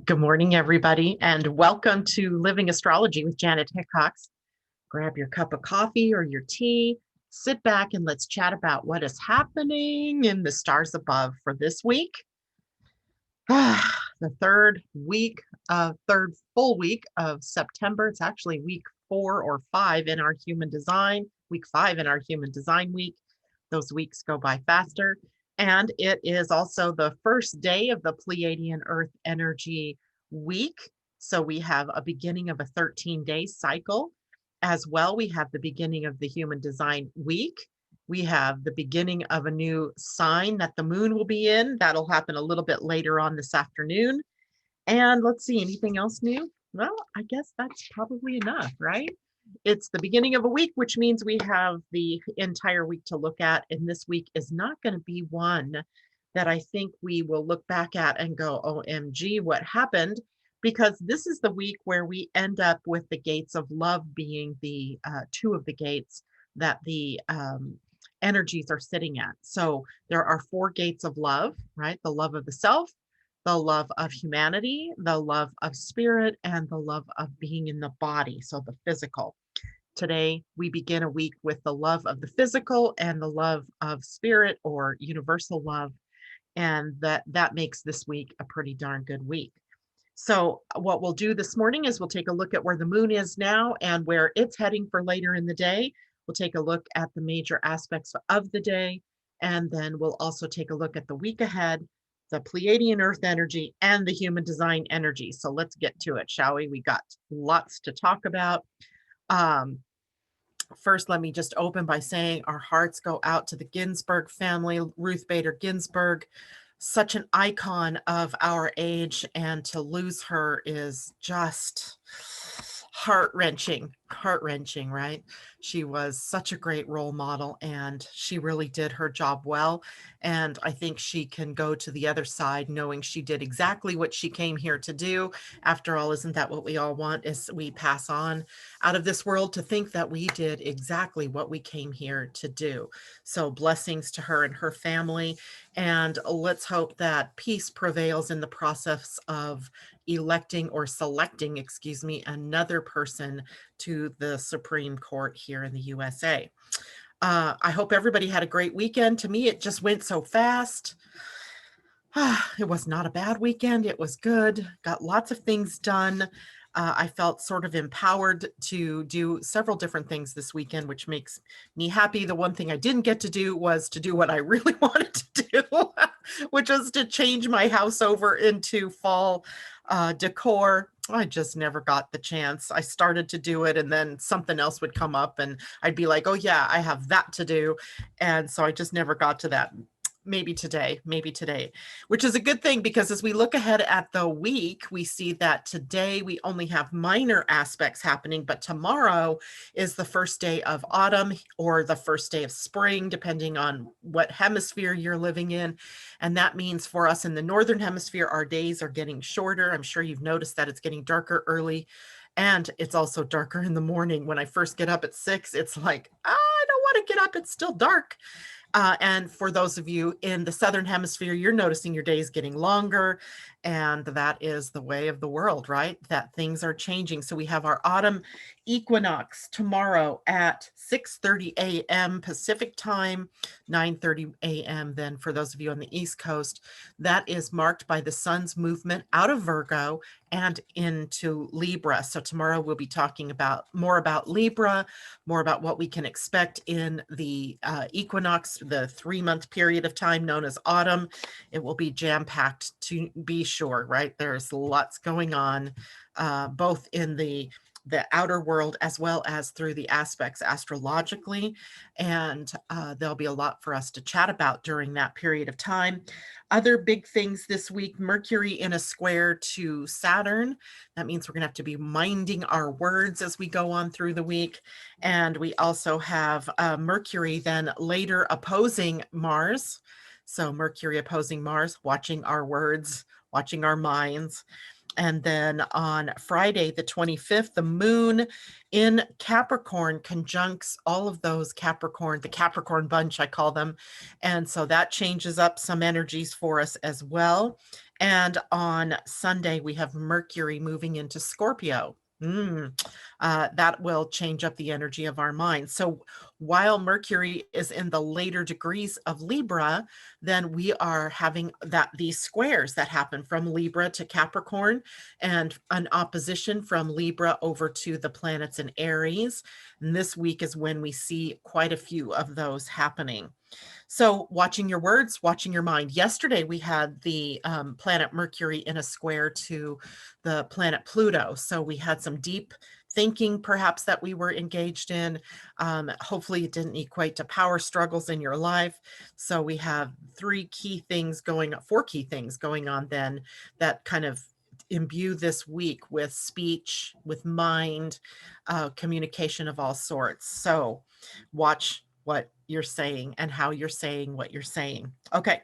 Good morning, everybody, and welcome to Living Astrology with Janet Hickox. Grab your cup of coffee or your tea, sit back, and let's chat about what is happening in the stars above for this week. The third full week of September. It's actually week 4 or 5 in our human design, week 5 in our human design week. Those weeks go by faster. And it is also the first day of the Pleiadian-Earth energy week. So we have a beginning of a 13-day cycle. As well, we have the beginning of the human design week. We have the beginning of a new sign that the moon will be in. That'll happen a little bit later on this afternoon. And let's see, anything else new? Well, I guess that's probably enough, right? It's the beginning of a week, which means we have the entire week to look at. And this week is not going to be one that I think we will look back at and go, OMG, what happened? Because this is the week where we end up with the gates of love being the two of the gates that the energies are sitting at. So there are 4 gates of love, right? The love of the self, the love of humanity, the love of spirit, and the love of being in the body, so the physical. Today, we begin a week with the love of the physical and the love of spirit or universal love, and that makes this week a pretty darn good week. So what we'll do this morning is we'll take a look at where the moon is now and where it's heading for later in the day. We'll take a look at the major aspects of the day, and then we'll also take a look at the week ahead, the Pleiadian Earth energy, and the human design energy. So let's get to it, shall we? We got lots to talk about. First, let me just open by saying our hearts go out to the Ginsburg family, Ruth Bader Ginsburg, such an icon of our age, and to lose her is just heart-wrenching, right? She was such a great role model, and she really did her job well. And I think she can go to the other side knowing she did exactly what she came here to do. After all, isn't that what we all want, is we pass on out of this world to think that we did exactly what we came here to do. So blessings to her and her family. And let's hope that peace prevails in the process of electing or selecting, excuse me, another person to the Supreme Court here in the USA. I hope everybody had a great weekend. To me, it just went so fast. It was not a bad weekend. It was good. Got lots of things done. I felt sort of empowered to do several different things this weekend, which makes me happy. The one thing I didn't get to do was to do what I really wanted to do, which was to change my house over into fall decor. I just never got the chance. I started to do it and then something else would come up and I'd be like, oh yeah, I have that to do. And so I just never got to that. Maybe today, which is a good thing, because as we look ahead at the week, we see that today we only have minor aspects happening, but tomorrow is the first day of autumn or the first day of spring, depending on what hemisphere you're living in. And that means for us in the Northern Hemisphere, our days are getting shorter. I'm sure you've noticed that it's getting darker early. And it's also darker in the morning. When I first get up at 6, it's like, I don't want to get up. It's still dark. And for those of you in the Southern Hemisphere, you're noticing your days getting longer, and that is the way of the world, right? That things are changing. So we have our autumn equinox tomorrow at 6:30 a.m. Pacific time, 9:30 a.m. then for those of you on the East Coast. That is marked by the sun's movement out of Virgo and into Libra. So tomorrow we'll be talking more about Libra, more about what we can expect in the equinox, the 3-month period of time known as autumn. It will be jam-packed, to be sure, right? There's lots going on, both in the outer world as well as through the aspects astrologically. And there'll be a lot for us to chat about during that period of time. Other big things this week: Mercury in a square to Saturn. That means we're going to have to be minding our words as we go on through the week. And we also have Mercury then later opposing Mars. So Mercury opposing Mars, watching our words, watching our minds. And then on Friday, the 25th, the moon in Capricorn conjuncts all of those Capricorn, the Capricorn bunch, I call them. And so that changes up some energies for us as well. And on Sunday, we have Mercury moving into Scorpio. That will change up the energy of our mind. So while Mercury is in the later degrees of Libra, then we are having these squares that happen from Libra to Capricorn, and an opposition from Libra over to the planets in Aries. And this week is when we see quite a few of those happening. So watching your words, watching your mind. Yesterday, we had the planet Mercury in a square to the planet Pluto. So we had some deep thinking perhaps that we were engaged in. Hopefully it didn't equate to power struggles in your life. So we have four key things going on then that kind of imbue this week with speech, with mind, communication of all sorts. So watch what you're saying and how you're saying what you're saying. Okay.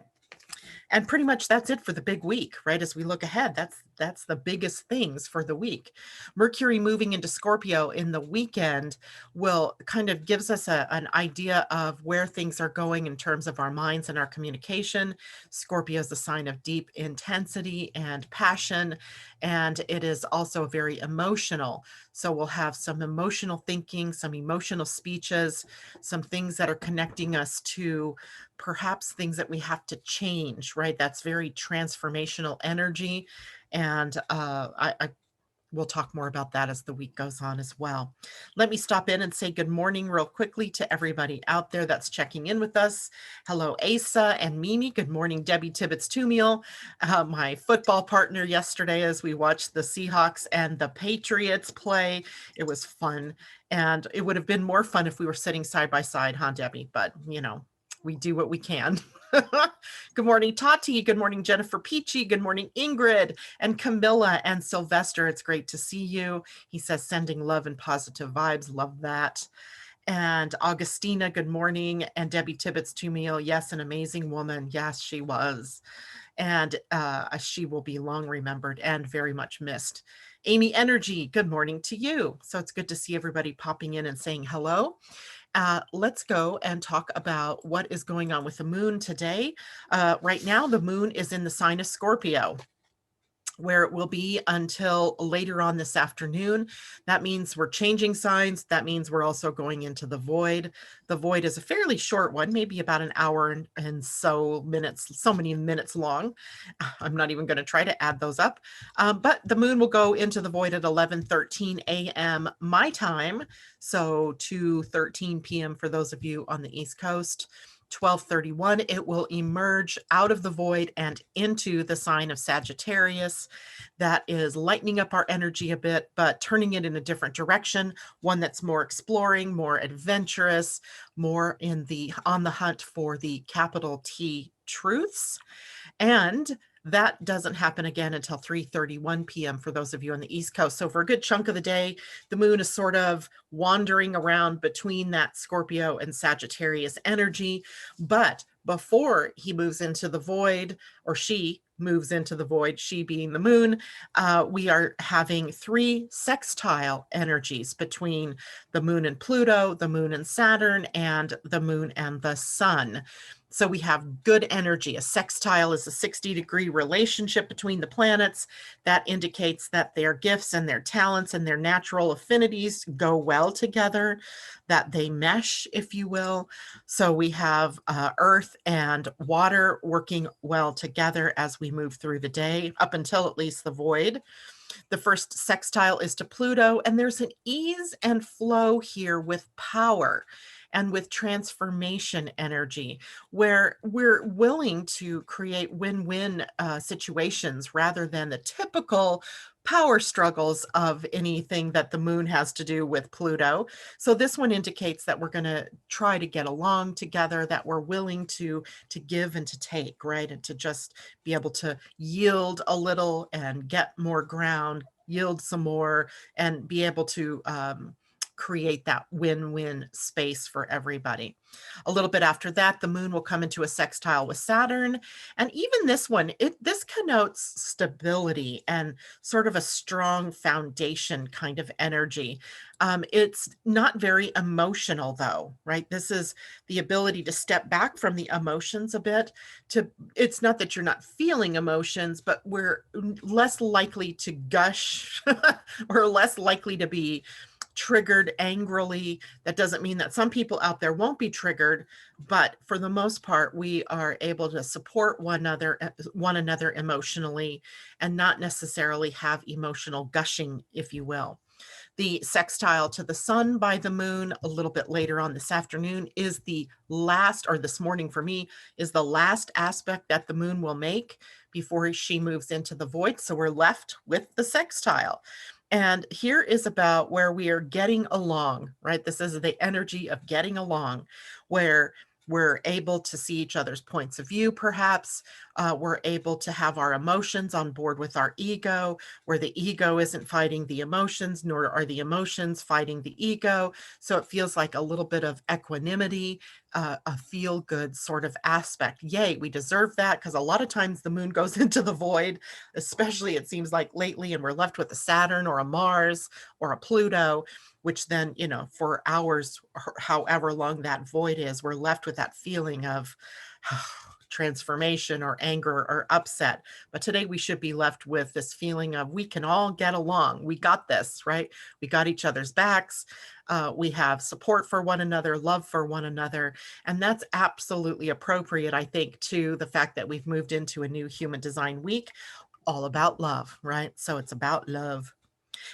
And pretty much that's it for the big week, right? As we look ahead, that's the biggest things for the week. Mercury moving into Scorpio in the weekend will kind of gives us an idea of where things are going in terms of our minds and our communication. Scorpio is a sign of deep intensity and passion, and it is also very emotional. So we'll have some emotional thinking, some emotional speeches, some things that are connecting us to perhaps things that we have to change, right? That's very transformational energy. And we'll talk more about that as the week goes on as well. Let me stop in and say good morning real quickly to everybody out there that's checking in with us. Hello, Asa and Mimi. Good morning, Debbie Tibbetts-Tumiel, my football partner yesterday as we watched the Seahawks and the Patriots play. It was fun. And it would have been more fun if we were sitting side by side, huh, Debbie? But, you know, we do what we can. Good morning, Tati. Good morning, Jennifer Peachy. Good morning, Ingrid and Camilla and Sylvester. It's great to see you. He says, sending love and positive vibes. Love that. And Augustina, good morning. And Debbie Tibbetts-Tumiel, yes, an amazing woman. Yes, she was. And she will be long remembered and very much missed. Amy Energy, good morning to you. So it's good to see everybody popping in and saying hello. Let's go and talk about what is going on with the moon today. Right now, the moon is in the sign of Scorpio, where it will be until later on this afternoon. That means we're changing signs. That means we're also going into the void. The void is a fairly short one, maybe about an hour and so many minutes long. I'm not even going to try to add those up. But the moon will go into the void at 11:13 a.m. my time. So 2:13 p.m. for those of you on the East Coast. 12:31, it will emerge out of the void and into the sign of Sagittarius. That is lightening up our energy a bit, but turning it in a different direction, one that's more exploring, more adventurous, more on the hunt for the capital T truths. And that doesn't happen again until 3:31 p.m. for those of you on the East Coast. So for a good chunk of the day, the moon is sort of wandering around between that Scorpio and Sagittarius energy. But before he moves into the void, or she moves into the void, she being the moon, we are having 3 sextile energies between the moon and Pluto, the moon and Saturn, and the moon and the sun. So we have good energy. A sextile is a 60-degree relationship between the planets that indicates that their gifts and their talents and their natural affinities go well together, that they mesh, if you will. So we have earth and water working well together as we move through the day, up until at least the void. The first sextile is to Pluto, and there's an ease and flow here with power and with transformation energy, where we're willing to create win-win situations rather than the typical power struggles of anything that the moon has to do with Pluto. So this one indicates that we're going to try to get along together, that we're willing to give and to take, right? And to just be able to yield a little and get more ground, yield some more, and be able to create that win-win space for everybody. A little bit after that, the moon will come into a sextile with Saturn. And even this one, this connotes stability and sort of a strong foundation kind of energy. It's not very emotional though, right? This is the ability to step back from the emotions a bit. It's not that you're not feeling emotions, but we're less likely to gush or less likely to be triggered angrily. That doesn't mean that some people out there won't be triggered, but for the most part, we are able to support one another emotionally and not necessarily have emotional gushing, if you will. The sextile to the sun by the moon a little bit later on this afternoon is the last, or this morning for me, is the last aspect that the moon will make before she moves into the void. So we're left with the sextile. And here is about where we are getting along, right? This is the energy of getting along, where we're able to see each other's points of view, perhaps. We're able to have our emotions on board with our ego, where the ego isn't fighting the emotions, nor are the emotions fighting the ego. So it feels like a little bit of equanimity, a feel-good sort of aspect. Yay, we deserve that, because a lot of times the moon goes into the void, especially it seems like lately, and we're left with a Saturn or a Mars or a Pluto, which then, for hours, however long that void is, we're left with that feeling of transformation or anger or upset. But today we should be left with this feeling of we can all get along. We got this, right? We got each other's backs. We have support for one another, love for one another. And that's absolutely appropriate, I think, to the fact that we've moved into a new human design week, all about love, right? So it's about love.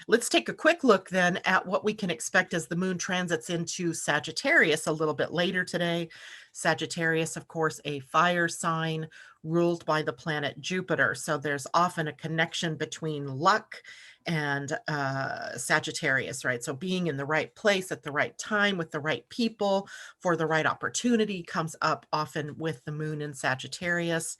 Let's take a quick look then at what we can expect as the moon transits into Sagittarius a little bit later today. Sagittarius, of course, a fire sign ruled by the planet Jupiter. So there's often a connection between luck and Sagittarius, right? So being in the right place at the right time with the right people for the right opportunity comes up often with the moon in Sagittarius.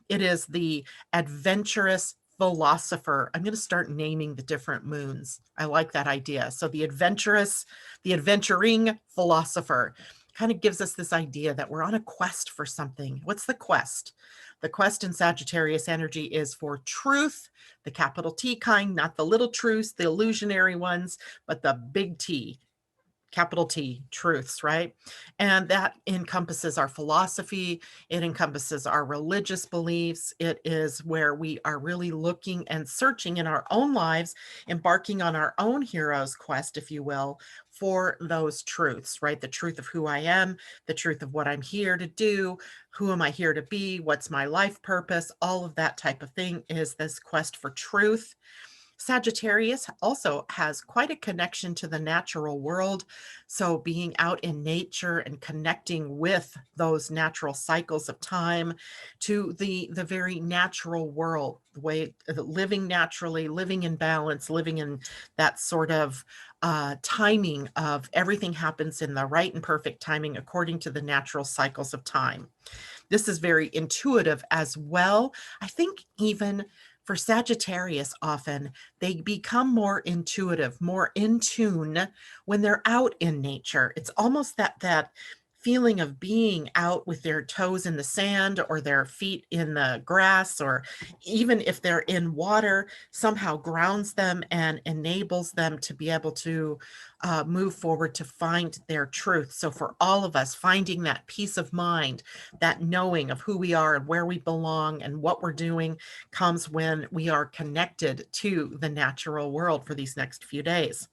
It is the adventurous philosopher. I'm going to start naming the different moons. I like that idea. So the adventurous, the adventuring philosopher kind of gives us this idea that we're on a quest for something. What's the quest? The quest in Sagittarius energy is for truth, the capital T kind, not the little truths, the illusionary ones, but the big T, capital T, truths, right? And that encompasses our philosophy. It encompasses our religious beliefs. It is where we are really looking and searching in our own lives, embarking on our own hero's quest, if you will, for those truths, right? The truth of who I am, the truth of what I'm here to do, who am I here to be, what's my life purpose, all of that type of thing is this quest for truth. Sagittarius also has quite a connection to the natural world. So being out in nature and connecting with those natural cycles of time, to the very natural world, the way living naturally, living in balance, living in that sort of timing of everything happens in the right and perfect timing according to the natural cycles of time. This is very intuitive as well. I think even for Sagittarius, often they become more intuitive, more in tune when they're out in nature. It's almost that feeling of being out with their toes in the sand or their feet in the grass, or even if they're in water, somehow grounds them and enables them to be able to move forward to find their truth. So for all of us, finding that peace of mind, that knowing of who we are and where we belong and what we're doing comes when we are connected to the natural world for these next few days.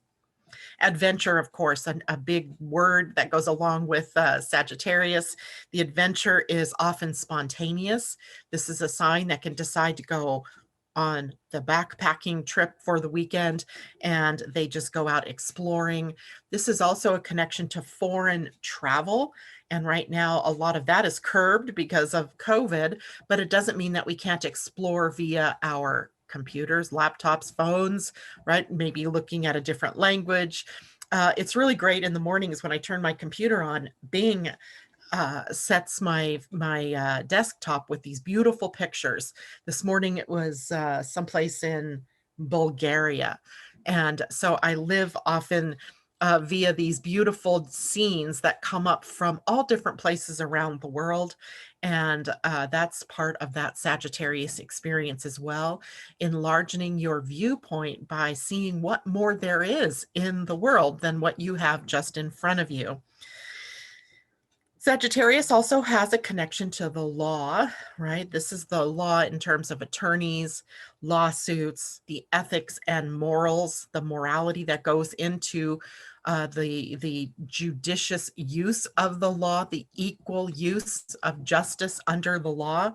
Adventure, of course, a big word that goes along with Sagittarius. The adventure is often spontaneous. This is a sign that can decide to go on the backpacking trip for the weekend, and they just go out exploring. This is also a connection to foreign travel. And right now, a lot of that is curbed because of COVID, but it doesn't mean that we can't explore via our computers, laptops, phones, right? Maybe looking at a different language. It's really great in the mornings when I turn my computer on. Bing sets my desktop with these beautiful pictures. This morning it was someplace in Bulgaria. And so I live often via these beautiful scenes that come up from all different places around the world. And that's part of that Sagittarius experience as well, enlarging your viewpoint by seeing what more there is in the world than what you have just in front of you. Sagittarius also has a connection to the law, right? This is the law in terms of attorneys, lawsuits, the ethics and morals, the morality that goes into the judicious use of the law, the equal use of justice under the law,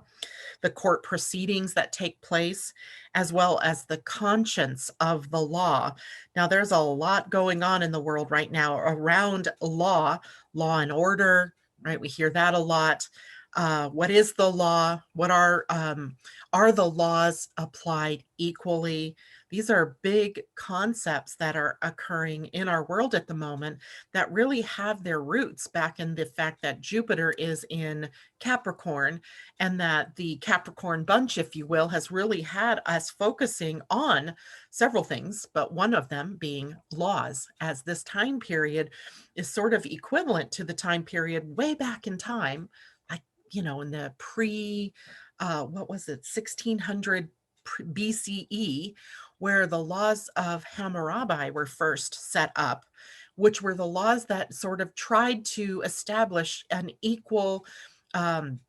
the court proceedings that take place, as well as the conscience of the law. Now, there's a lot going on in the world right now around law and order, right? We hear that a lot. What is the law? What are the laws applied equally? These are big concepts that are occurring in our world at the moment that really have their roots back in the fact that Jupiter is in Capricorn, and that the Capricorn bunch, if you will, has really had us focusing on several things, but one of them being laws, as this time period is sort of equivalent to the time period way back in time, like, in the what was it, 1600 BCE, where the laws of Hammurabi were first set up, which were the laws that sort of tried to establish an equal um,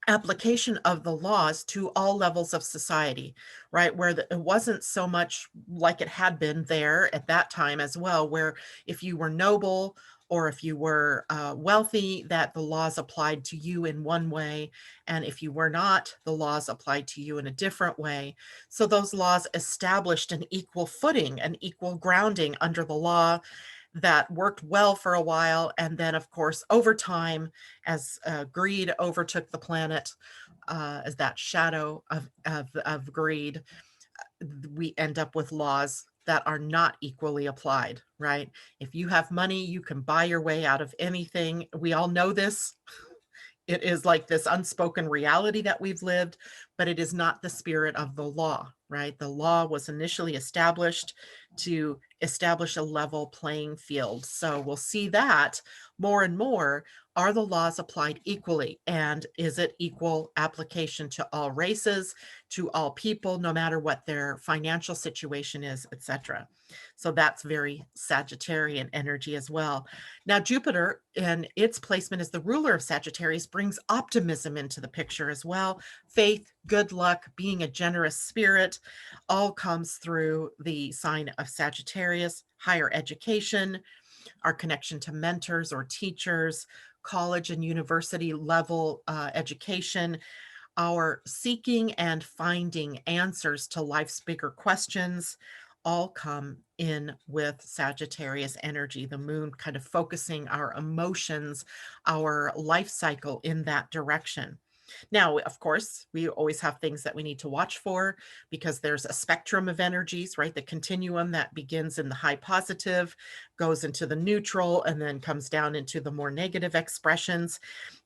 application of the laws to all levels of society, right? Where it wasn't so much like it had been there at that time as well, where if you were noble or if you were wealthy, that the laws applied to you in one way. And if you were not, the laws applied to you in a different way. So those laws established an equal footing, an equal grounding under the law that worked well for a while. And then, of course, over time, as greed overtook the planet, as that shadow of greed, we end up with laws that are not equally applied, right? If you have money, you can buy your way out of anything. We all know this. It is like this unspoken reality that we've lived, but it is not the spirit of the law, right? The law was initially established to establish a level playing field. So we'll see that more and more. Are the laws applied equally? And is it equal application to all races, to all people, no matter what their financial situation is, etc.? So that's very Sagittarian energy as well. Now, Jupiter and its placement as the ruler of Sagittarius brings optimism into the picture as well. Faith, good luck, being a generous spirit, all comes through the sign of Sagittarius. Higher education, our connection to mentors or teachers, college and university level education, our seeking and finding answers to life's bigger questions, all come in with Sagittarius energy, the moon kind of focusing our emotions, our life cycle in that direction. Now, of course, we always have things that we need to watch for because there's a spectrum of energies, right? The continuum that begins in the high positive, goes into the neutral, and then comes down into the more negative expressions.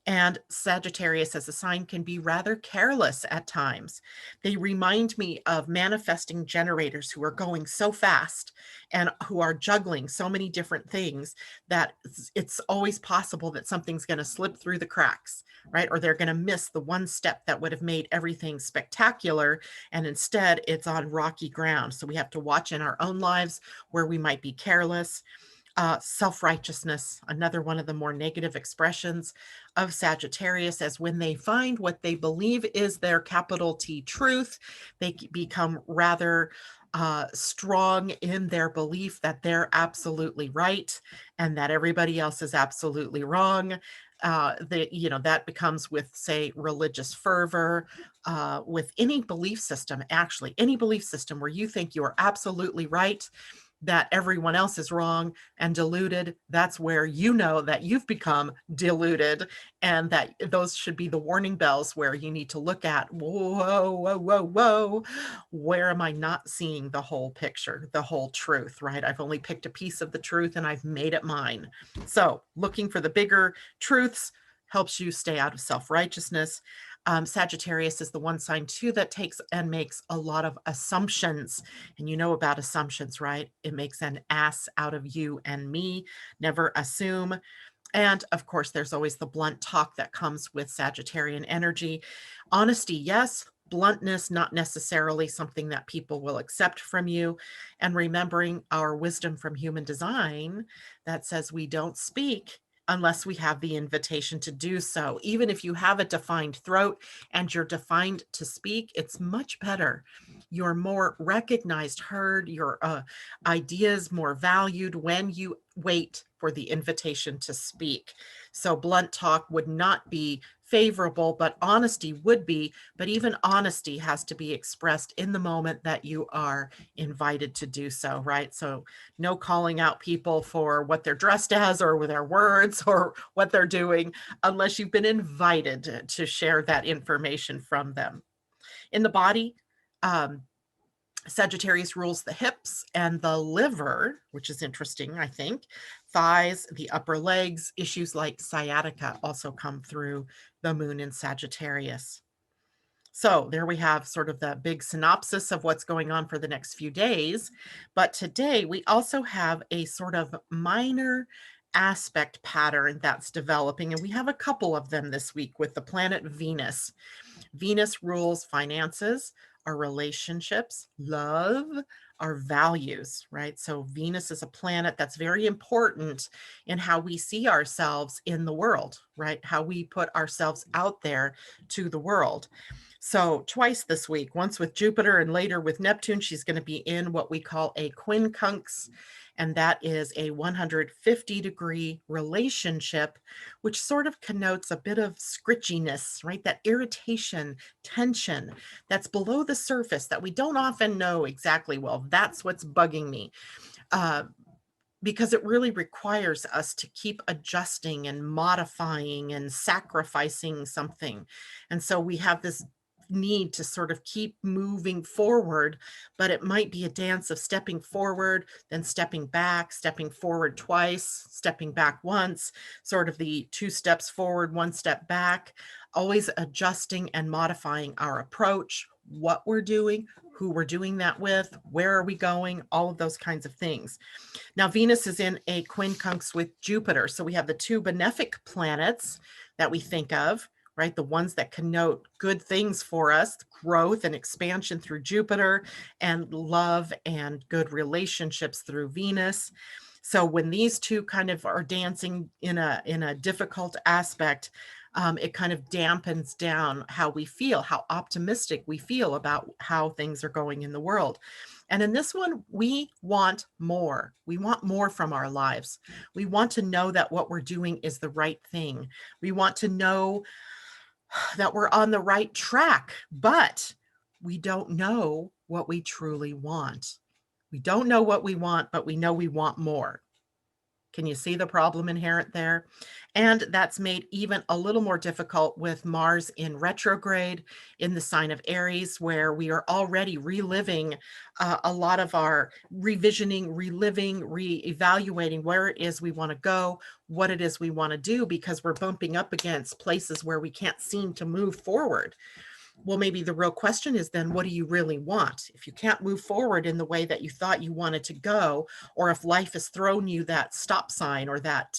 And Sagittarius as a sign can be rather careless at times. They remind me of manifesting generators who are going so fast and who are juggling so many different things that it's always possible that something's going to slip through the cracks, right? Or they're going to miss the one step that would have made everything spectacular. And instead, it's on rocky ground. So we have to watch in our own lives where we might be careless. Self-righteousness, another one of the more negative expressions of Sagittarius, as when they find what they believe is their capital T truth, they become rather strong in their belief that they're absolutely right and that everybody else is absolutely wrong. That becomes with, say, religious fervor, with any belief system, actually, any belief system where you think you are absolutely right, that everyone else is wrong and deluded. That's where you know that you've become deluded, and that those should be the warning bells where you need to look at, whoa, whoa, whoa, whoa, where am I not seeing the whole picture, the whole truth, right? I've only picked a piece of the truth and I've made it mine. So looking for the bigger truths helps you stay out of self-righteousness. Sagittarius is the one sign too that takes and makes a lot of assumptions. And you know about assumptions, right? It makes an ass out of you and me. Never assume. And of course, there's always the blunt talk that comes with Sagittarian energy. Honesty, yes. Bluntness, not necessarily something that people will accept from you. And remembering our wisdom from human design that says we don't speak unless we have the invitation to do so. Even if you have a defined throat and you're defined to speak, it's much better. You're more recognized, heard, your ideas more valued when you wait for the invitation to speak. So blunt talk would not be favorable, but honesty would be. But even honesty has to be expressed in the moment that you are invited to do so, right? So no calling out people for what they're dressed as or with their words or what they're doing unless you've been invited to share that information from them. In the body, Sagittarius rules the hips and the liver, which is interesting, I think. Thighs, the upper legs, issues like sciatica also come through the moon in Sagittarius. So there we have sort of the big synopsis of what's going on for the next few days. But today we also have a sort of minor aspect pattern that's developing, and we have a couple of them this week with the planet Venus. Venus rules finances, our relationships, love, our values, right? So Venus is a planet that's very important in how we see ourselves in the world, right? How we put ourselves out there to the world. So twice this week, once with Jupiter and later with Neptune, she's going to be in what we call a quincunx, and that is a 150-degree relationship, which sort of connotes a bit of scritchiness, right? That irritation, tension that's below the surface that we don't often know exactly, well, that's what's bugging me. Because it really requires us to keep adjusting and modifying and sacrificing something. And so we have this need to sort of keep moving forward, but it might be a dance of stepping forward, then stepping back, stepping forward twice, stepping back once, sort of the 2 steps forward, 1 step back, always adjusting and modifying our approach, what we're doing, who we're doing that with, where are we going, all of those kinds of things. Now, Venus is in a quincunx with Jupiter. So we have the 2 benefic planets that we think of, right? The ones that connote good things for us, growth and expansion through Jupiter, and love and good relationships through Venus. So when these 2 kind of are dancing in a difficult aspect, it kind of dampens down how we feel, how optimistic we feel about how things are going in the world. And in this one, we want more. We want more from our lives. We want to know that what we're doing is the right thing. We want to know that we're on the right track, but we don't know what we truly want. We don't know what we want, but we know we want more. Can you see the problem inherent there? And that's made even a little more difficult with Mars in retrograde in the sign of Aries, where we are already reliving a lot of our revisioning, reliving, re-evaluating where it is we want to go, what it is we want to do, because we're bumping up against places where we can't seem to move forward. Well, maybe the real question is then, what do you really want? If you can't move forward in the way that you thought you wanted to go, or if life has thrown you that stop sign or that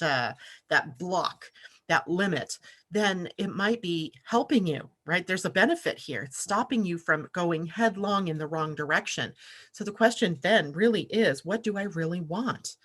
block, that limit, then it might be helping you, right? There's a benefit here. It's stopping you from going headlong in the wrong direction. So the question then really is, what do I really want?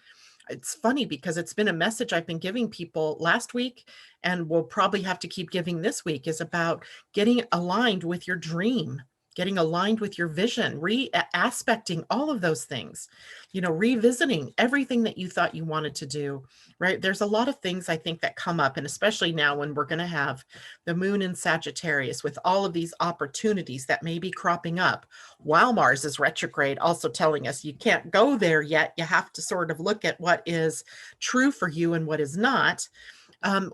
It's funny because it's been a message I've been giving people last week and will probably have to keep giving this week, is about getting aligned with your dream, getting aligned with your vision, re-aspecting all of those things, revisiting everything that you thought you wanted to do, right? There's a lot of things I think that come up, and especially now when we're going to have the moon in Sagittarius with all of these opportunities that may be cropping up while Mars is retrograde, also telling us you can't go there yet. You have to sort of look at what is true for you and what is not.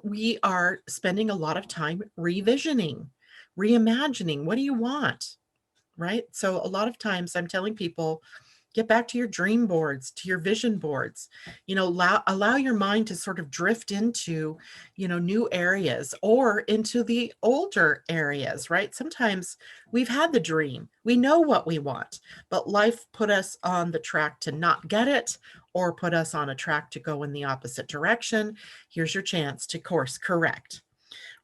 We are spending a lot of time revisioning, reimagining. What do you want? Right? So a lot of times I'm telling people, Get back to your dream boards, to your vision boards. Allow your mind to sort of drift into, new areas or into the older areas, right? Sometimes we've had the dream, we know what we want, but life put us on the track to not get it, or put us on a track to go in the opposite direction. Here's your chance to course correct,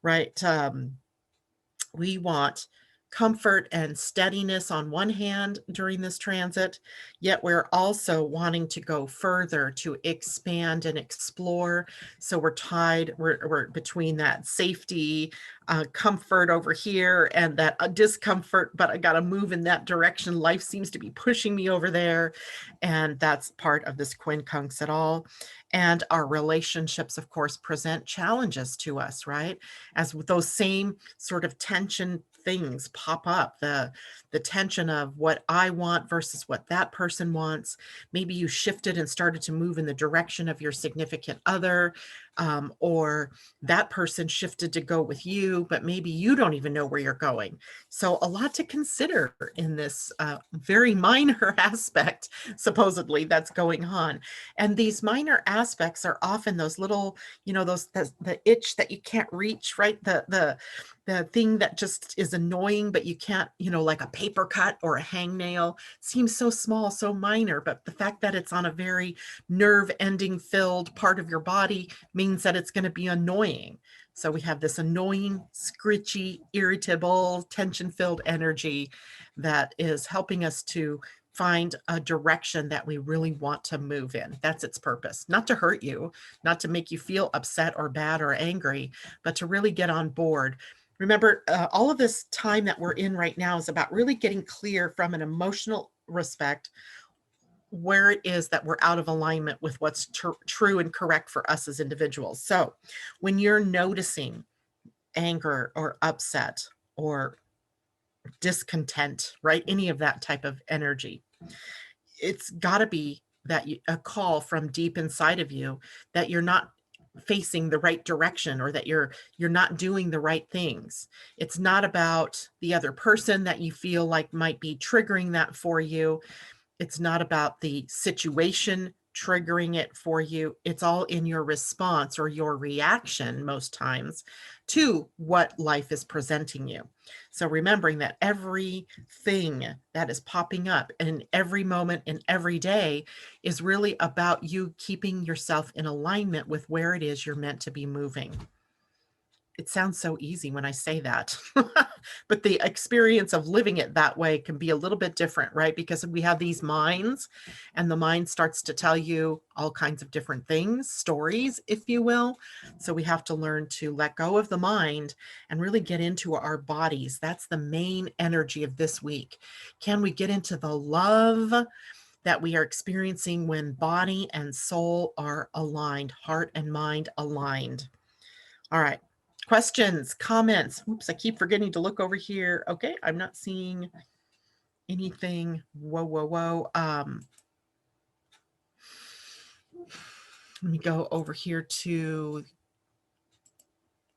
right? We want comfort and steadiness on one hand during this transit, yet we're also wanting to go further, to expand and explore. So we're between that safety, comfort over here, and that discomfort, but I got to move in that direction. Life seems to be pushing me over there. And that's part of this quincunx at all. And our relationships, of course, present challenges to us, right? As with those same sort of tension things pop up, the tension of what I want versus what that person wants. Maybe you shifted and started to move in the direction of your significant other, or that person shifted to go with you, but maybe you don't even know where you're going. So a lot to consider in this very minor aspect, supposedly, that's going on. And these minor aspects are often those little, the itch that you can't reach, right? The thing that just is annoying, but you can't, like a paper cut or a hangnail, seems so small, so minor, but the fact that it's on a very nerve ending filled part of your body means that it's going to be annoying. So we have this annoying, scritchy, irritable, tension filled energy that is helping us to find a direction that we really want to move in. That's its purpose. Not to hurt you, not to make you feel upset or bad or angry, but to really get on board. Remember, all of this time that we're in right now is about really getting clear from an emotional respect where it is that we're out of alignment with what's true and correct for us as individuals. So when you're noticing anger or upset or discontent, right? Any of that type of energy, it's got to be that a call from deep inside of you that you're not facing the right direction, or that you're not doing the right things. It's not about the other person that you feel like might be triggering that for you. It's not about the situation triggering it for you. It's all in your response or your reaction most times to what life is presenting you. So remembering that everything that is popping up in every moment in every day is really about you keeping yourself in alignment with where it is you're meant to be moving. It sounds so easy when I say that, but the experience of living it that way can be a little bit different, right? Because we have these minds, and the mind starts to tell you all kinds of different things, stories, if you will. So we have to learn to let go of the mind and really get into our bodies. That's the main energy of this week. Can we get into the love that we are experiencing when body and soul are aligned, heart and mind aligned? All right. Questions, comments. Oops, I keep forgetting to look over here. Okay, I'm not seeing anything. Whoa. Let me go over here to,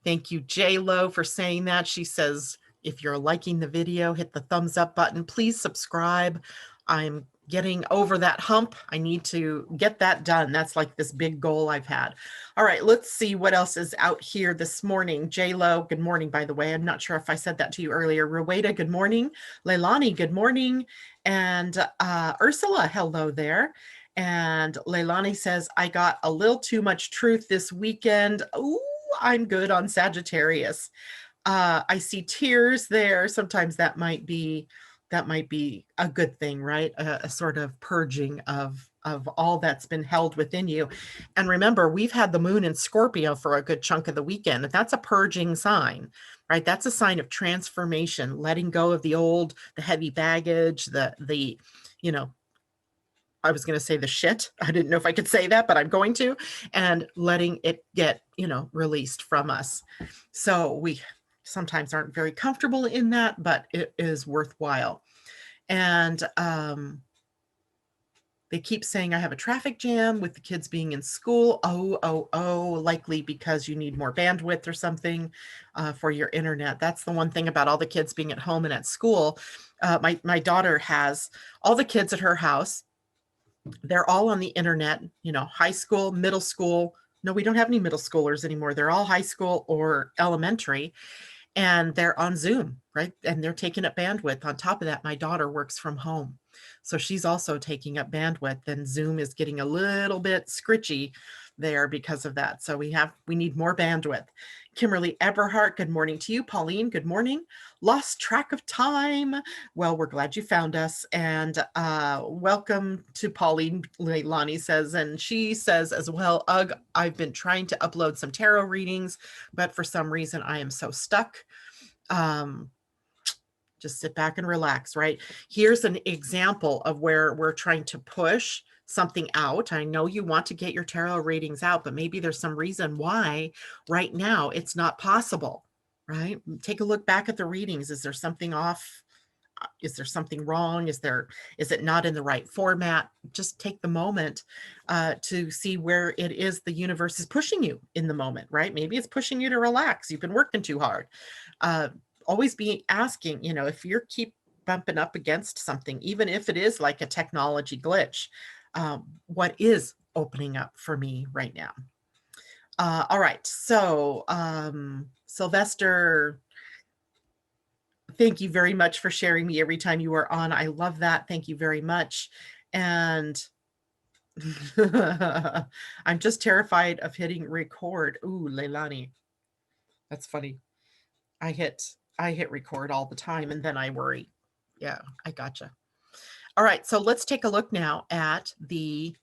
thank you, J-Lo, for saying that. She says, if you're liking the video, hit the thumbs up button. Please subscribe. I'm getting over that hump. I need to get that done. That's like this big goal I've had. All right, let's see what else is out here this morning. J-Lo, good morning, by the way. I'm not sure if I said that to you earlier. Roweda, good morning. Leilani, good morning. And Ursula, hello there. And Leilani says, I got a little too much truth this weekend. Ooh, I'm good on Sagittarius. I see tears there. Sometimes that might be a good thing, right? A sort of purging of all that's been held within you. And remember, we've had the moon in Scorpio for a good chunk of the weekend. That's a purging sign, right? That's a sign of transformation, letting go of the old, the heavy baggage, the I was going to say the shit. I didn't know if I could say that, but I'm going to, and letting it get, released from us. So we sometimes aren't very comfortable in that, but it is worthwhile. And they keep saying I have a traffic jam with the kids being in school. Likely because you need more bandwidth or something for your internet. That's the one thing about all the kids being at home and at school. My daughter has all the kids at her house. They're all on the internet, you know, high school, middle school. No, we don't have any middle schoolers anymore. They're all high school or elementary, and they're on Zoom, right? And they're taking up bandwidth. On top of that, my daughter works from home. So she's also taking up bandwidth, and Zoom is getting a little bit scritchy there because of that. So we need more bandwidth. Kimberly Eberhardt, good morning to you. Pauline, good morning. Lost track of time. Well, we're glad you found us. And welcome to Pauline, Leilani says. And she says as well, ugh, I've been trying to upload some tarot readings, but for some reason I am so stuck. Just sit back and relax, right? Here's an example of where we're trying to push something out. I know you want to get your tarot readings out, but maybe there's some reason why right now it's not possible, right? Take a look back at the readings. Is there something off? Is there something wrong? Is it not in the right format? Just take the moment to see where it is the universe is pushing you in the moment, right? Maybe it's pushing you to relax. You've been working too hard. Always be asking, you know, if you keep bumping up against something, even if it is like a technology glitch, what is opening up for me right now? All right. So, Sylvester, thank you very much for sharing me every time you are on. I love that. Thank you very much. And I'm just terrified of hitting record. Ooh, Leilani. That's funny. I hit record all the time and then I worry. Yeah, I gotcha. All right, so let's take a look now at the,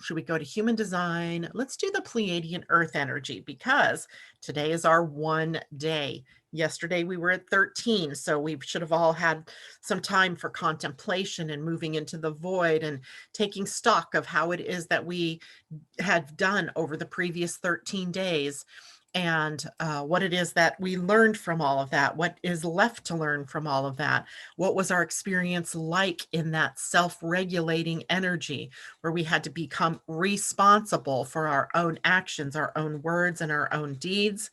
should we go to human design? Let's do the Pleiadian-Earth energy because today is our one day. Yesterday we were at 13, so we should have all had some time for contemplation and moving into the void and taking stock of how it is that we had done over the previous 13 days. And what it is that we learned from all of that, what is left to learn from all of that, what was our experience like in that self-regulating energy where we had to become responsible for our own actions, our own words, and our own deeds.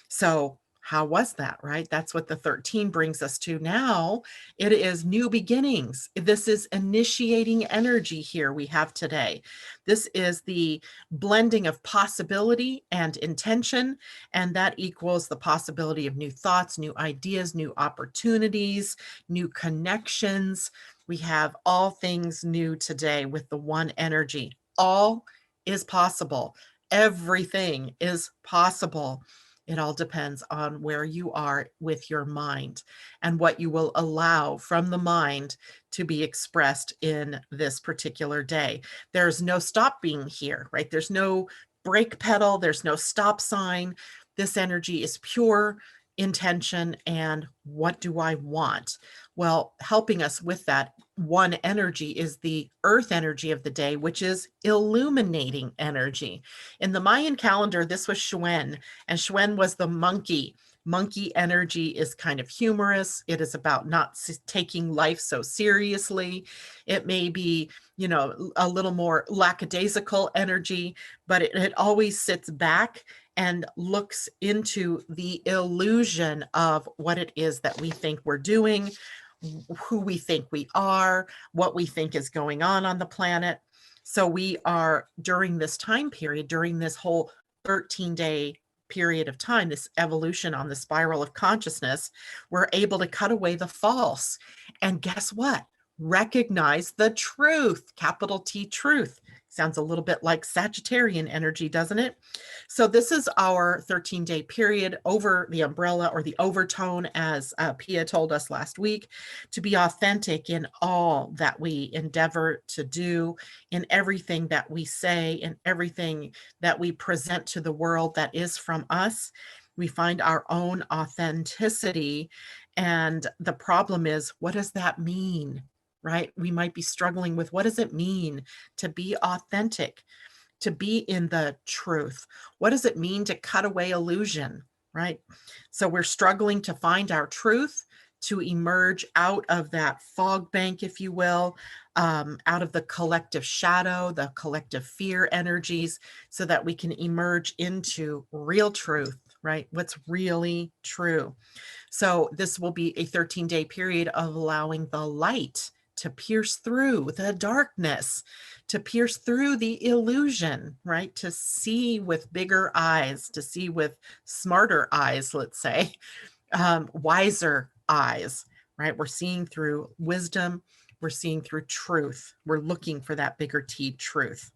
So how was that, right? That's what the 13 brings us to now. It is new beginnings. This is initiating energy here we have today. This is the blending of possibility and intention, and that equals the possibility of new thoughts, new ideas, new opportunities, new connections. We have all things new today with the one energy. All is possible. Everything is possible. It all depends on where you are with your mind and what you will allow from the mind to be expressed in this particular day. There's no stop being here, right? There's no brake pedal. There's no stop sign. This energy is pure intention and what do I want? Well, helping us with that one energy is the earth energy of the day, which is illuminating energy. In the Mayan calendar, this was Shuen, and Shuen was the monkey. Monkey energy is kind of humorous. It is about not taking life so seriously. It may be, you know, a little more lackadaisical energy, but it always sits back and looks into the illusion of what it is that we think we're doing, who we think we are, what we think is going on the planet. So we are, during this time period, during this whole 13-day period of time, this evolution on the spiral of consciousness, we're able to cut away the false. And guess what? Recognize the truth, capital T truth. Sounds a little bit like Sagittarian energy, doesn't it? So this is our 13-day period over the umbrella or the overtone, as Pia told us last week, to be authentic in all that we endeavor to do, in everything that we say, in everything that we present to the world that is from us. We find our own authenticity. And the problem is, what does that mean? Right? We might be struggling with what does it mean to be authentic, to be in the truth? What does it mean to cut away illusion, right? So we're struggling to find our truth, to emerge out of that fog bank, if you will, out of the collective shadow, the collective fear energies, so that we can emerge into real truth, right? What's really true. So this will be a 13-day period of allowing the light to pierce through the darkness, to pierce through the illusion, right? To see with bigger eyes, to see with smarter eyes, let's say, wiser eyes, right? We're seeing through wisdom. We're seeing through truth. We're looking for that bigger T, truth.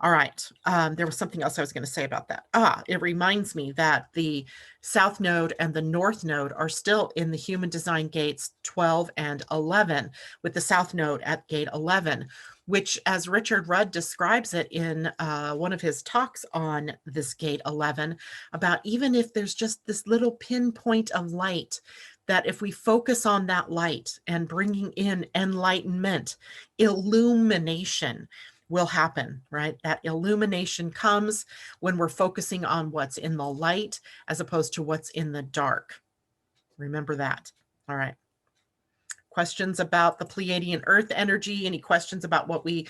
All right. There was something else I was going to say about that. It reminds me that the South Node and the North Node are still in the human design gates 12 and 11, with the South Node at gate 11, which, as Richard Rudd describes it in one of his talks on this gate 11, about even if there's just this little pinpoint of light, that if we focus on that light and bringing in enlightenment, illumination will happen, right? That illumination comes when we're focusing on what's in the light as opposed to what's in the dark. Remember that. All right. Questions about the Pleiadian-Earth energy? Any questions about what we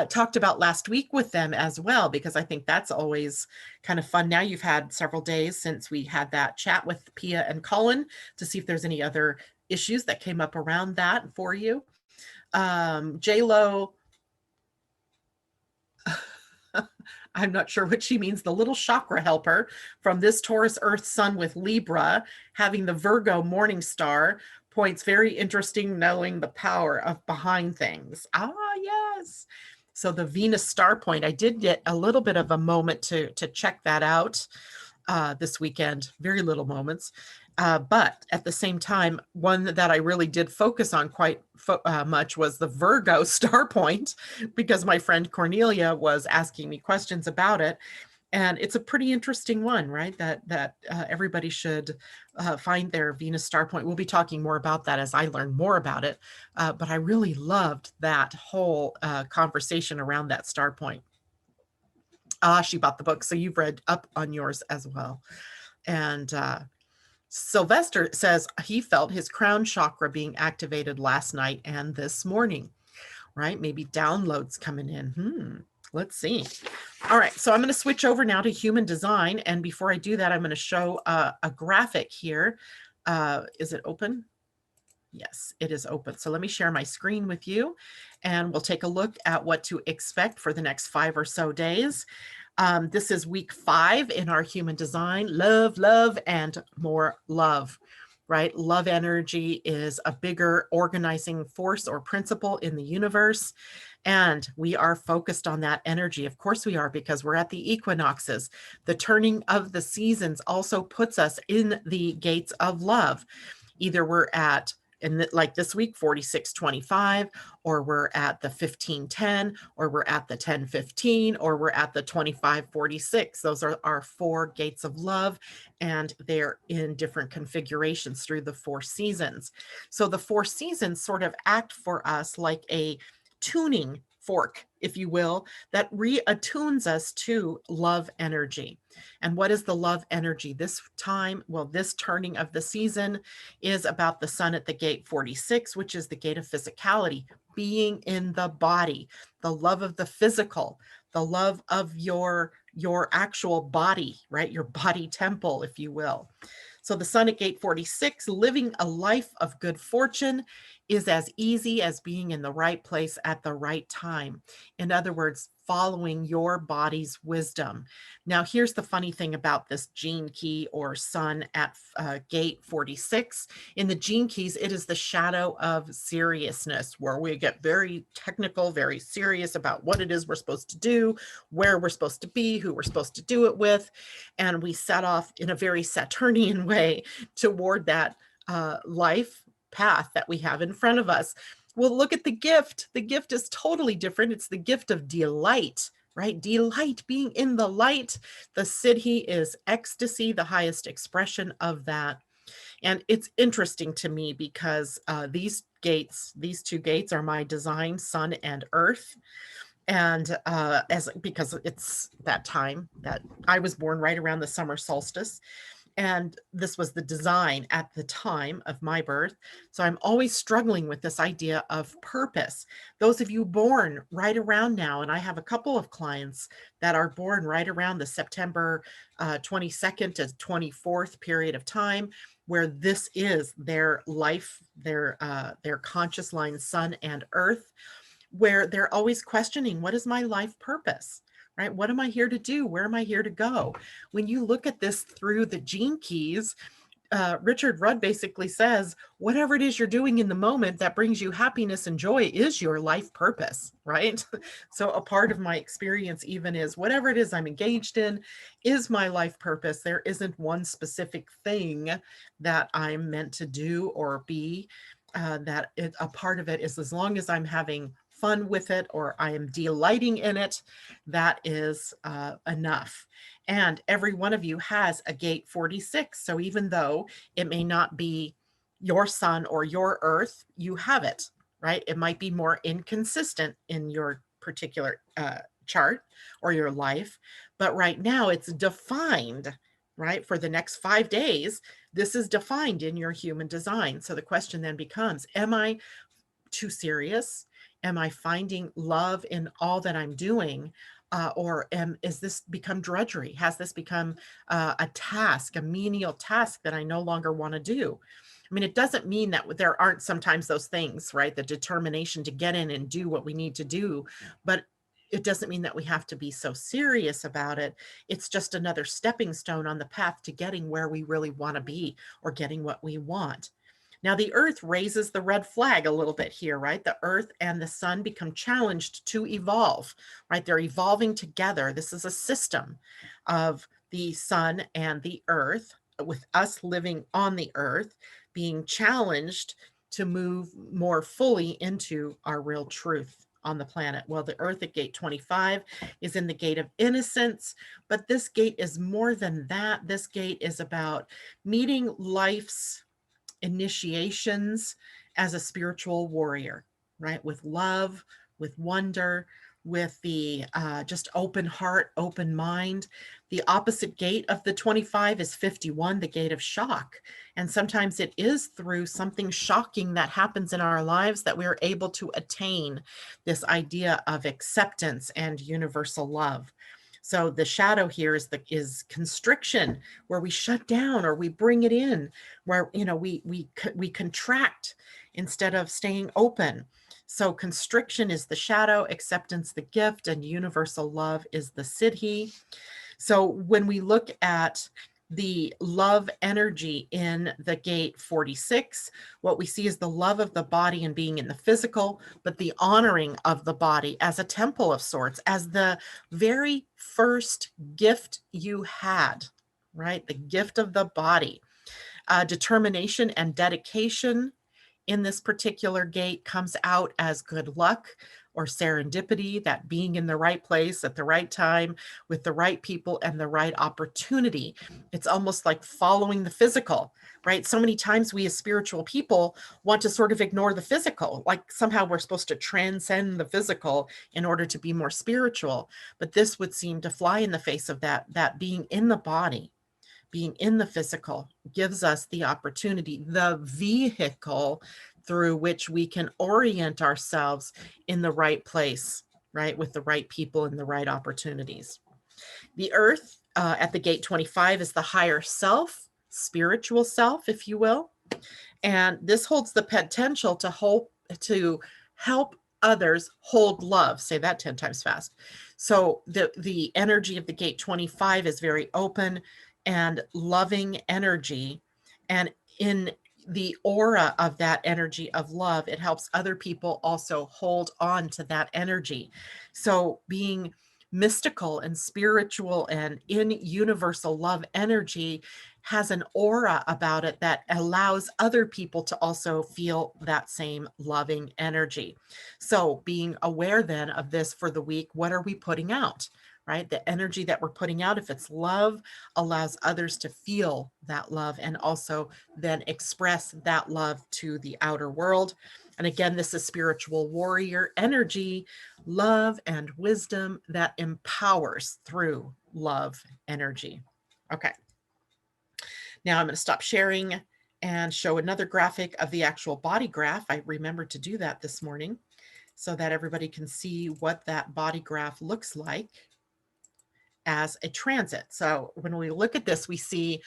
talked about last week with them as well? Because I think that's always kind of fun. Now you've had several days since we had that chat with Pia and Colin to see if there's any other issues that came up around that for you. J-Lo, I'm not sure what she means. The little chakra helper from this Taurus Earth Sun with Libra, having the Virgo morning star, points very interesting, knowing the power of behind things. Yes. So the Venus star point, I did get a little bit of a moment to check that out this weekend, very little moments. But at the same time, one that I really did focus on quite much was the Virgo star point, because my friend Cornelia was asking me questions about it. And it's a pretty interesting one, right? That everybody should find their Venus star point. We'll be talking more about that as I learn more about it. But I really loved that whole conversation around that star point. She bought the book, so you've read up on yours as well. And Sylvester says he felt his crown chakra being activated last night and this morning, right? Maybe downloads coming in. Let's see. All right, so I'm going to switch over now to human design. And before I do that, I'm going to show a graphic here. Is it open? Yes, it is open. So let me share my screen with you, and we'll take a look at what to expect for the next 5 or so days. This is week 5 in our human design. Love, love, and more love, right? Love energy is a bigger organizing force or principle in the universe. And we are focused on that energy. Of course we are, because we're at the equinoxes. The turning of the seasons also puts us in the gates of love. Either we're at, like this week, 4625, or we're at the 1510, or we're at the 1015, or we're at the 2546. Those are our 4 gates of love, and they're in different configurations through the 4 seasons. So the 4 seasons sort of act for us like a tuning fork, if you will, that reattunes us to love energy. And what is the love energy this time? Well, this turning of the season is about the sun at the gate 46, which is the gate of physicality, being in the body, the love of the physical, the love of your actual body, right? Your body temple, if you will. So the sun at gate 46, living a life of good fortune, is as easy as being in the right place at the right time. In other words, following your body's wisdom. Now, here's the funny thing about this gene key or sun at gate 46. In the gene keys, it is the shadow of seriousness, where we get very technical, very serious about what it is we're supposed to do, where we're supposed to be, who we're supposed to do it with. And we set off in a very Saturnian way toward that life path that we have in front of us. Well, look at the gift. The gift is totally different. It's the gift of delight, right? Delight, being in the light. The Siddhi is ecstasy, the highest expression of that. And it's interesting to me because these 2 gates are my design, sun and earth. And because it's that time that I was born right around the summer solstice. And this was the design at the time of my birth. So I'm always struggling with this idea of purpose. Those of you born right around now, and I have a couple of clients that are born right around the September 22nd to 24th period of time, where this is their life, their conscious line, sun and earth, where they're always questioning, what is my life purpose? Right? What am I here to do? Where am I here to go? When you look at this through the gene keys, Richard Rudd basically says, whatever it is you're doing in the moment that brings you happiness and joy is your life purpose, right? So a part of my experience even is whatever it is I'm engaged in is my life purpose. There isn't one specific thing that I'm meant to do or be. A part of it is, as long as I'm having fun with it or I am delighting in it, that is enough. And every one of you has a gate 46. So even though it may not be your sun or your earth, you have it, right? It might be more inconsistent in your particular chart or your life, but right now it's defined, right? For the next 5 days, this is defined in your human design. So the question then becomes, am I too serious? Am I finding love in all that I'm doing? Is this become drudgery? Has this become a task, a menial task that I no longer want to do? I mean, it doesn't mean that there aren't sometimes those things, right? The determination to get in and do what we need to do, but it doesn't mean that we have to be so serious about it. It's just another stepping stone on the path to getting where we really want to be or getting what we want. Now, the earth raises the red flag a little bit here, right? The earth and the sun become challenged to evolve, right? They're evolving together. This is a system of the sun and the earth, with us living on the earth, being challenged to move more fully into our real truth on the planet. Well, the earth at gate 25 is in the gate of innocence, but this gate is more than that. This gate is about meeting life's initiations as a spiritual warrior, right? With love, with wonder, with the just open heart, open mind. The opposite gate of the 25 is 51, the gate of shock. And sometimes it is through something shocking that happens in our lives that we're able to attain this idea of acceptance and universal love. So the shadow here is constriction, where we shut down or we bring it in, where we contract instead of staying open. So constriction is the shadow, acceptance the gift, and universal love is the siddhi. So when we look at the love energy in the gate 46, what we see is the love of the body and being in the physical, but the honoring of the body as a temple of sorts, as the very first gift you had, right? The gift of the body. Determination and dedication in this particular gate comes out as good luck or serendipity, that being in the right place at the right time with the right people and the right opportunity. It's almost like following the physical, right? So many times we as spiritual people want to sort of ignore the physical, like somehow we're supposed to transcend the physical in order to be more spiritual. But this would seem to fly in the face of that being in the body, being in the physical gives us the opportunity, the vehicle through which we can orient ourselves in the right place, right? With the right people and the right opportunities. The earth at the gate 25 is the higher self, spiritual self, if you will. And this holds the potential to help others hold love. Say that 10 times fast. So the energy of the gate 25 is very open and loving energy. And in the aura of that energy of love, it helps other people also hold on to that energy. So being mystical and spiritual and in universal love energy has an aura about it that allows other people to also feel that same loving energy. So being aware then of this for the week, what are we putting out? Right? The energy that we're putting out, if it's love, allows others to feel that love and also then express that love to the outer world. And again, this is spiritual warrior energy, love and wisdom that empowers through love energy. Okay. Now I'm going to stop sharing and show another graphic of the actual body graph. I remembered to do that this morning so that everybody can see what that body graph looks like as a transit. So when we look at this, we see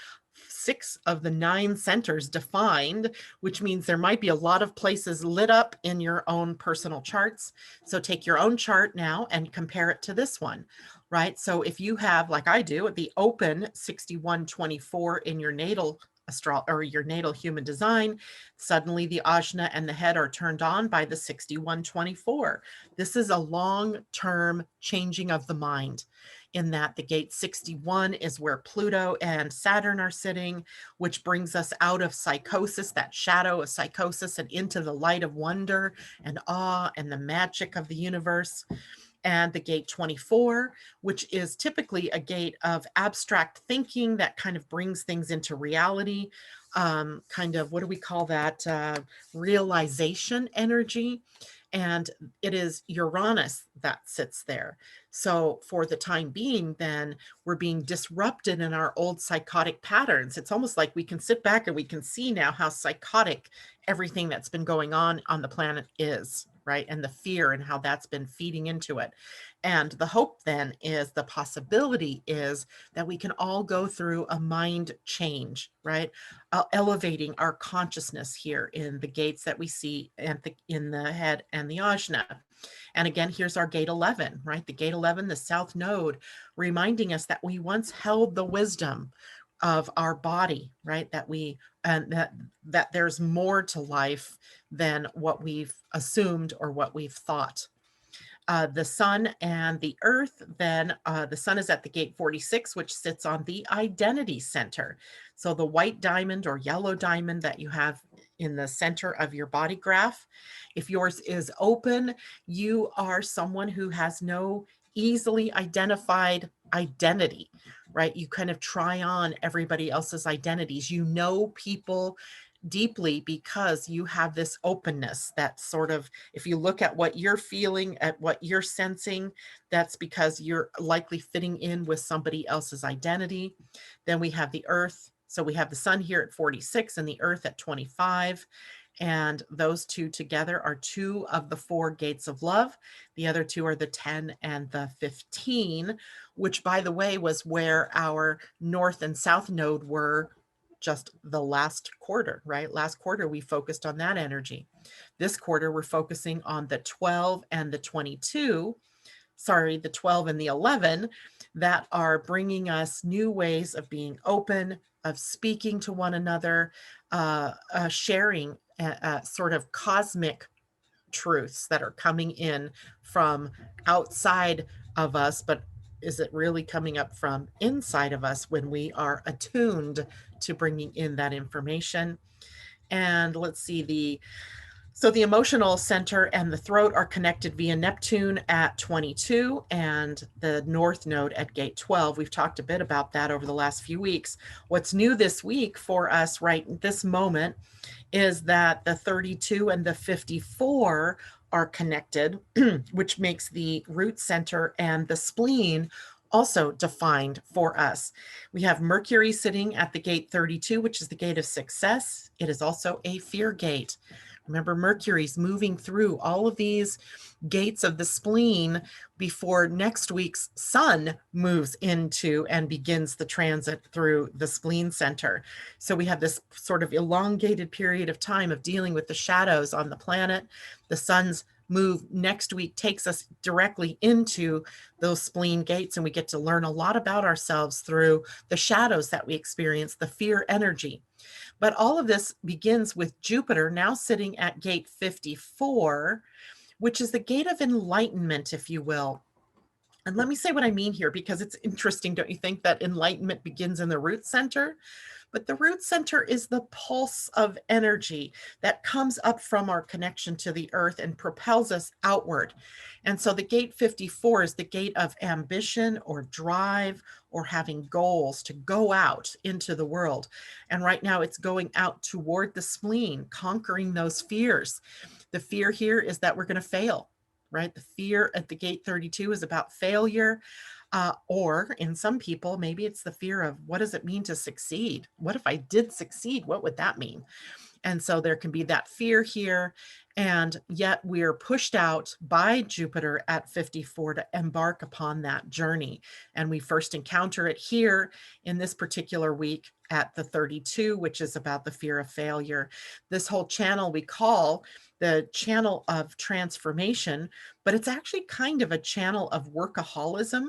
6 of the 9 centers defined, which means there might be a lot of places lit up in your own personal charts. So take your own chart now and compare it to this one, right? So if you have, like I do, the open 6124 in your natal or your natal human design, suddenly the ajna and the head are turned on by the 6124. This is a long-term changing of the mind, in that the gate 61 is where Pluto and Saturn are sitting, which brings us out of psychosis, that shadow of psychosis, and into the light of wonder and awe and the magic of the universe. And the gate 24, which is typically a gate of abstract thinking that kind of brings things into reality, kind of, what do we call that? Realization energy. And it is Uranus that sits there. So for the time being, then we're being disrupted in our old psychotic patterns. It's almost like we can sit back and we can see now how psychotic everything that's been going on the planet is, right? And the fear and how that's been feeding into it. And the hope then is, the possibility is that we can all go through a mind change, right? Elevating our consciousness here in the gates that we see in the head and the ajna. And again, here's our gate 11, right? The gate 11, the south node, reminding us that we once held the wisdom of our body, right? That we, and that there's more to life than what we've assumed or what we've thought. The sun and the earth, then the sun is at the gate 46, which sits on the identity center. So the white diamond or yellow diamond that you have in the center of your body graph, if yours is open, you are someone who has no easily identified identity, right? You kind of try on everybody else's identities. You know people deeply because you have this openness that sort of, if you look at what you're feeling, at what you're sensing, that's because you're likely fitting in with somebody else's identity. Then we have the earth. So we have the sun here at 46 and the earth at 25. And those two together are 2 of the 4 gates of love. The other 2 are the 10 and the 15, which, by the way, was where our north and south node were just the last quarter, right? Last quarter, we focused on that energy. This quarter, we're focusing on the 12 and the 22, sorry, the 12 and the 11, that are bringing us new ways of being open, of speaking to one another, sharing sort of cosmic truths that are coming in from outside of us, but is it really coming up from inside of us when we are attuned to bringing in that information? And let's see, so the emotional center and the throat are connected via Neptune at 22 and the north node at gate 12. We've talked a bit about that over the last few weeks. What's new this week for us right at this moment is that the 32 and the 54 are connected, which makes the root center and the spleen also defined for us. We have Mercury sitting at the gate 32, which is the gate of success. It is also a fear gate. Remember, Mercury's moving through all of these gates of the spleen before next week's sun moves into and begins the transit through the spleen center. So we have this sort of elongated period of time of dealing with the shadows on the planet. The sun's move next week takes us directly into those spleen gates, and we get to learn a lot about ourselves through the shadows that we experience, the fear energy. But all of this begins with Jupiter now sitting at gate 54, which is the gate of enlightenment, if you will. And let me say what I mean here, because it's interesting, don't you think, that enlightenment begins in the root center? But the root center is the pulse of energy that comes up from our connection to the earth and propels us outward. And so the gate 54 is the gate of ambition or drive or having goals to go out into the world. And right now it's going out toward the spleen, conquering those fears. The fear here is that we're going to fail, right? The fear at the gate 32 is about failure. Or in some people, maybe it's the fear of, what does it mean to succeed? What if I did succeed? What would that mean? And so there can be that fear here. And yet we're pushed out by Jupiter at 54 to embark upon that journey. And we first encounter it here in this particular week at the 32, which is about the fear of failure. This whole channel we call the channel of transformation, but it's actually kind of a channel of workaholism,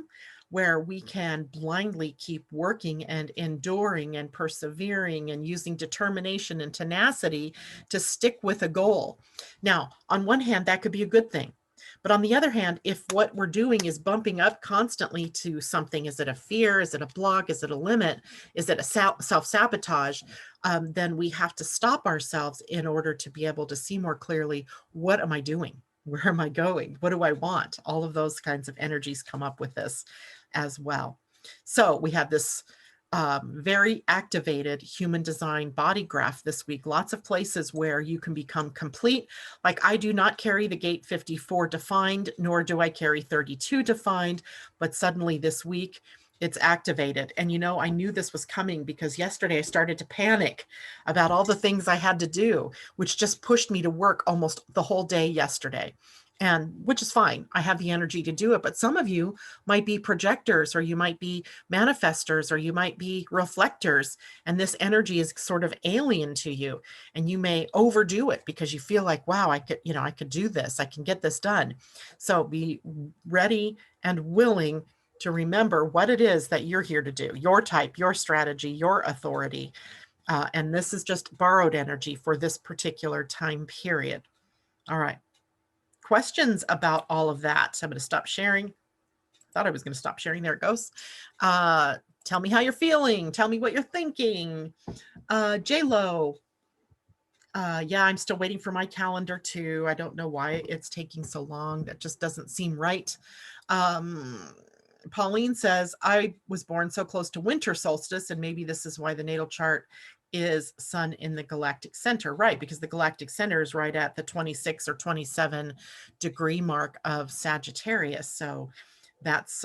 where we can blindly keep working and enduring and persevering and using determination and tenacity to stick with a goal. Now, on one hand, that could be a good thing. But on the other hand, if what we're doing is bumping up constantly to something, is it a fear? Is it a block? Is it a limit? Is it a self-sabotage? Then we have to stop ourselves in order to be able to see more clearly, what am I doing? Where am I going? What do I want? All of those kinds of energies come up with this as well. So we have this very activated human design body graph this week. Lots of places where you can become complete. Like I do not carry the gate 54 defined, nor do I carry 32 defined, but suddenly this week it's activated. And you know, I knew this was coming because yesterday I started to panic about all the things I had to do, which just pushed me to work almost the whole day yesterday. And which is fine. I have the energy to do it. But some of you might be projectors, or you might be manifestors, or you might be reflectors. And this energy is sort of alien to you. And you may overdo it because you feel like, wow, I could do this. I can get this done. So be ready and willing to remember what it is that you're here to do, your type, your strategy, your authority. And this is just borrowed energy for this particular time period. All right. Questions about all of that. So I'm going to stop sharing. Thought I was going to stop sharing. There it goes. Tell me how you're feeling. Tell me what you're thinking. J-Lo. Yeah, I'm still waiting for my calendar too. I don't know why it's taking so long. That just doesn't seem right. Pauline says, I was born so close to winter solstice, and maybe this is why the natal chart is sun in the galactic center, right? Because the galactic center is right at the 26 or 27 degree mark of Sagittarius. So that's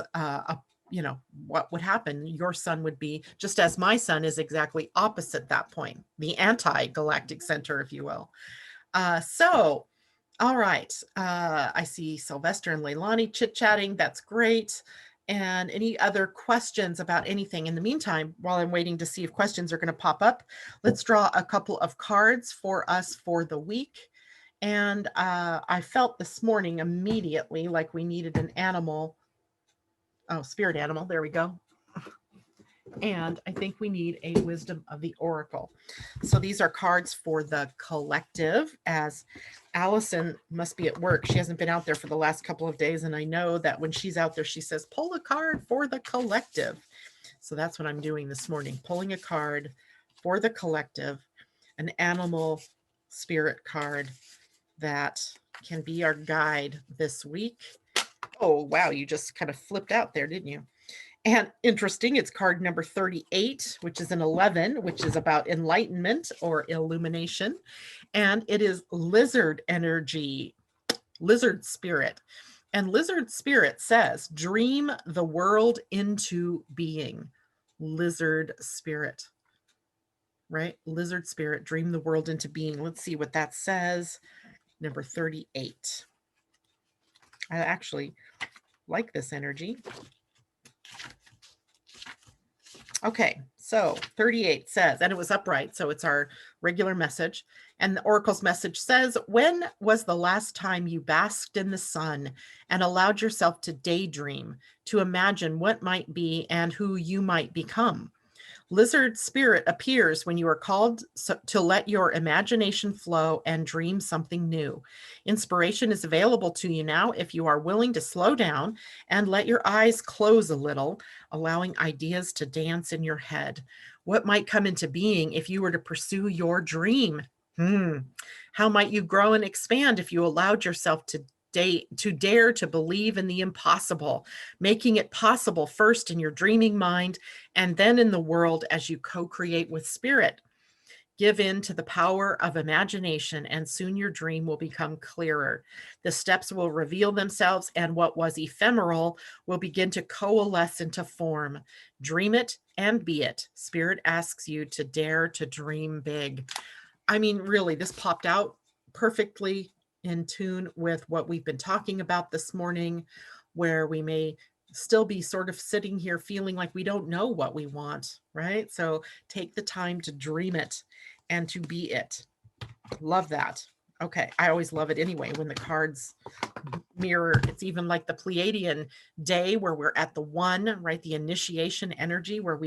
what would happen. Your sun would be, just as my sun is exactly opposite that point, the anti-galactic center, if you will. So, all right. I see Sylvester and Leilani chit-chatting. That's great. And any other questions about anything? In the meantime, while I'm waiting to see if questions are going to pop up, let's draw a couple of cards for us for the week. And I felt this morning immediately like we needed an animal. Oh, spirit animal. There we go. And I think we need a wisdom of the oracle. So these are cards for the collective, as Allison must be at work. She hasn't been out there for the last couple of days. And I know that when she's out there, she says, pull a card for the collective. So that's what I'm doing this morning, pulling a card for the collective, an animal spirit card that can be our guide this week. Oh, wow. You just kind of flipped out there, didn't you? And interesting, it's card number 38, which is an 11, which is about enlightenment or illumination. And it is lizard energy, lizard spirit. And lizard spirit says, dream the world into being. Lizard spirit, right? Lizard spirit, dream the world into being. Let's see what that says. Number 38. I actually like this energy. Okay, so 38 says, and it was upright, so it's our regular message. And the oracle's message says, when was the last time you basked in the sun and allowed yourself to daydream, to imagine what might be and who you might become? Lizard spirit appears when you are called to let your imagination flow and dream something new. Inspiration is available to you now if you are willing to slow down and let your eyes close a little, allowing ideas to dance in your head. What might come into being if you were to pursue your dream? How might you grow and expand if you allowed yourself to dare to believe in the impossible, making it possible first in your dreaming mind and then in the world as you co-create with spirit? Give in to the power of imagination, and soon your dream will become clearer. The steps will reveal themselves, and what was ephemeral will begin to coalesce into form. Dream it and be it. Spirit asks you to dare to dream big. I mean, really, this popped out perfectly in tune with what we've been talking about this morning, where we may still be sort of sitting here feeling like we don't know what we want, right? So take the time to dream it and to be it. Love that. Okay, I always love it anyway when the cards mirror. It's even like the Pleiadian day where we're at the one, right? The initiation energy where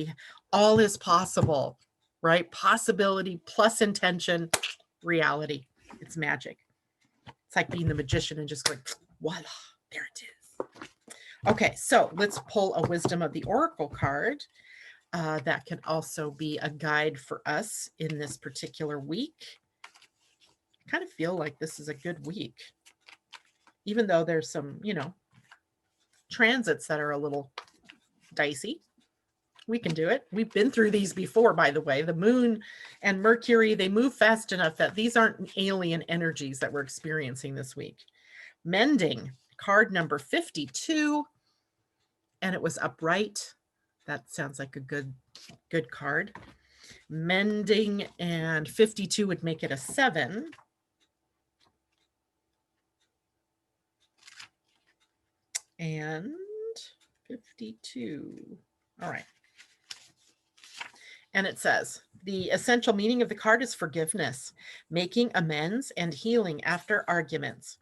all is possible, right? Possibility plus intention, reality. It's magic. It's like being the magician and just going, voila, there it is. Okay, so let's pull a wisdom of the oracle card. That can also be a guide for us in this particular week. I kind of feel like this is a good week, even though there's some, transits that are a little dicey. We can do it. We've been through these before, by the way. The moon and Mercury, they move fast enough that these aren't alien energies that we're experiencing this week. Mending, card number 52, and it was upright. That sounds like a good card. Mending and 52 would make it a 7. And 52. All right. And it says, the essential meaning of the card is forgiveness, making amends and healing after arguments.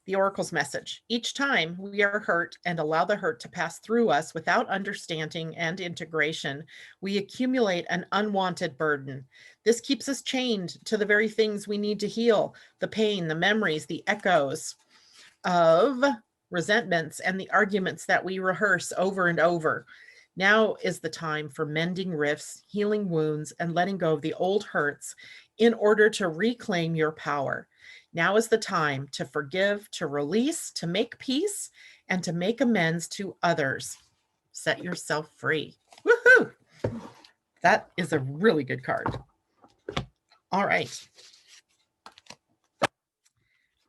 The oracle's message: each time we are hurt and allow the hurt to pass through us without understanding and integration, we accumulate an unwanted burden. This keeps us chained to the very things we need to heal: the pain, the memories, the echoes of resentments, and the arguments that we rehearse over and over. Now is the time for mending rifts, healing wounds, and letting go of the old hurts in order to reclaim your power. Now is the time to forgive, to release, to make peace, and to make amends to others. Set yourself free. Woohoo! That is a really good card. All right.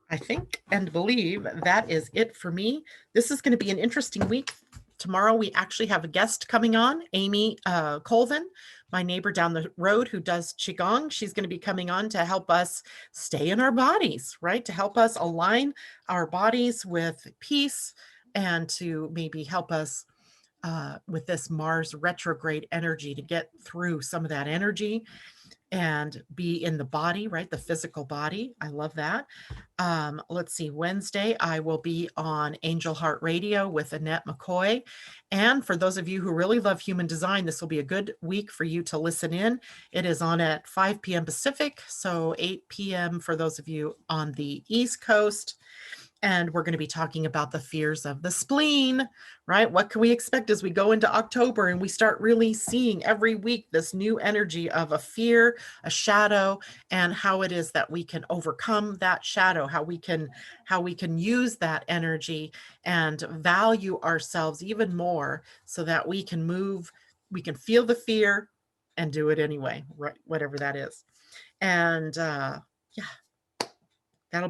I think and believe that is it for me. This is going to be an interesting week. Tomorrow we actually have a guest coming on, Amy Colvin, my neighbor down the road who does Qigong. She's going to be coming on to help us stay in our bodies, right? To help us align our bodies with peace and to maybe help us with this Mars retrograde energy to get through some of that energy and be in the body, right? The physical body. I love that. Let's see, Wednesday, I will be on Angel Heart Radio with Annette McCoy. And for those of you who really love human design, this will be a good week for you to listen in. It is on at 5 p.m. Pacific, so 8 p.m. for those of you on the East Coast. And we're going to be talking about the fears of the spleen, right? What can we expect as we go into October and we start really seeing every week this new energy of a fear, a shadow, and how it is that we can overcome that shadow, how we can use that energy and value ourselves even more so that we can feel the fear and do it anyway, right? Whatever that is. And that'll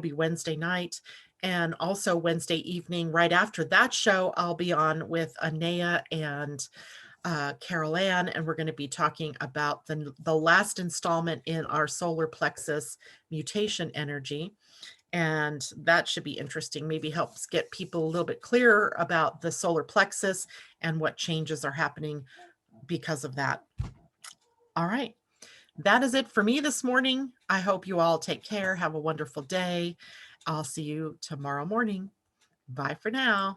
be Wednesday night. And also Wednesday evening, right after that show, I'll be on with Anea and Carol Ann, and we're going to be talking about the last installment in our solar plexus mutation energy. And that should be interesting. Maybe helps get people a little bit clearer about the solar plexus and what changes are happening because of that. All right. That is it for me this morning. I hope you all take care. Have a wonderful day. I'll see you tomorrow morning. Bye for now.